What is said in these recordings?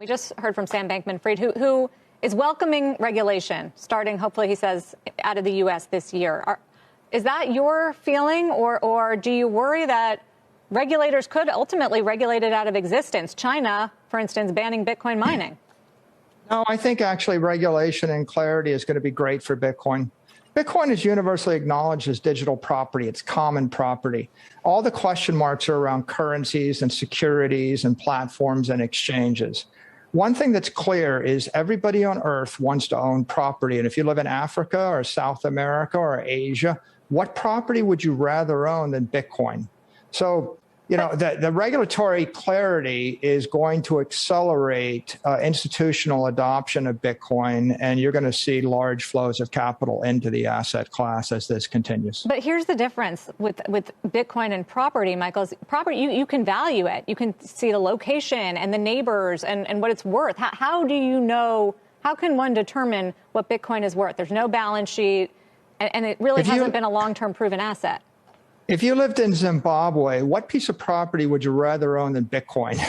We just heard from Sam Bankman-Fried, who is welcoming regulation, starting, hopefully, he says, out of the U.S. this year. Is that your feeling, or do you worry that regulators could ultimately regulate it out of existence? China, for instance, banning Bitcoin mining. No, I think actually regulation and clarity is going to be great for Bitcoin. Bitcoin is universally acknowledged as digital property. It's common property. All the question marks are around currencies and securities and platforms and exchanges. One thing that's clear is everybody on Earth wants to own property. And if you live in Africa or South America or Asia, what property would you rather own than Bitcoin? So, you know, the regulatory clarity is going to accelerate institutional adoption of Bitcoin, and you're going to see large flows of capital into the asset class as this continues. But here's the difference with Bitcoin and property, Michael. Property, you can value it. You can see the location and the neighbors and what it's worth. How do you know, how can one determine what Bitcoin is worth? There's no balance sheet, and it really hasn't been a long-term proven asset. If you lived in Zimbabwe, what piece of property would you rather own than Bitcoin?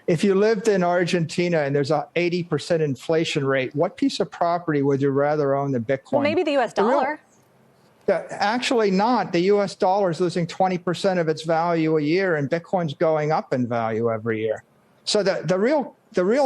If you lived in Argentina and there's a 80% inflation rate, what piece of property would you rather own than Bitcoin? Well, maybe the U.S. dollar. Actually not. The U.S. dollar is losing 20% of its value a year, and Bitcoin's going up in value every year. So the real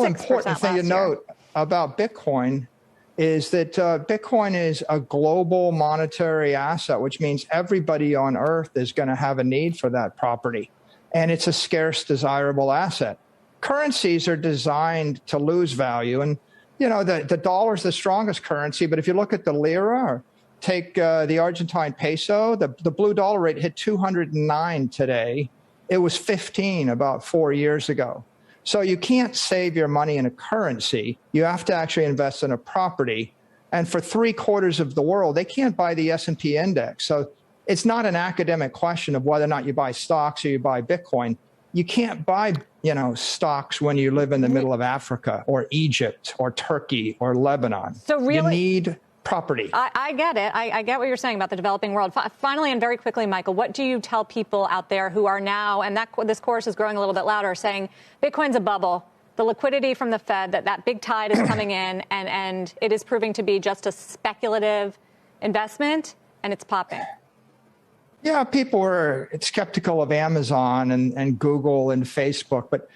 important thing to note about Bitcoin is that Bitcoin is a global monetary asset, which means everybody on Earth is going to have a need for that property. And it's a scarce, desirable asset. Currencies are designed to lose value. And, you know, the dollar is the strongest currency. But if you look at the lira, or take the Argentine peso, the blue dollar rate hit 209 today. It was 15 about 4 years ago. So you can't save your money in a currency. You have to actually invest in a property. And for 3/4 of the world, they can't buy the S&P index. So it's not an academic question of whether or not you buy stocks or you buy Bitcoin. You can't buy, you know, stocks when you live in the middle of Africa or Egypt or Turkey or Lebanon. So really, you need property. I get it. I get what you're saying about the developing world. Finally, and very quickly, Michael, what do you tell people out there who are now, and this chorus is growing a little bit louder, saying Bitcoin's a bubble, the liquidity from the Fed, that big tide is coming in, and it is proving to be just a speculative investment, and it's popping? Yeah, people are skeptical of Amazon and Google and Facebook, but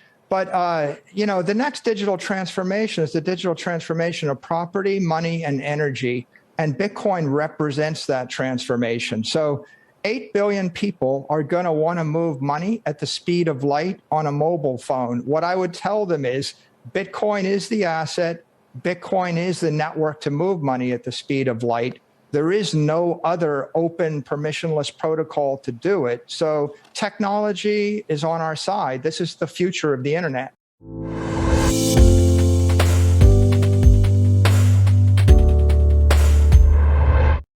you know, the next digital transformation is the digital transformation of property, money, and energy. And Bitcoin represents that transformation. So 8 billion people are going to want to move money at the speed of light on a mobile phone. What I would tell them is Bitcoin is the asset. Bitcoin is the network to move money at the speed of light. There is no other open, permissionless protocol to do it. So technology is on our side. This is the future of the internet.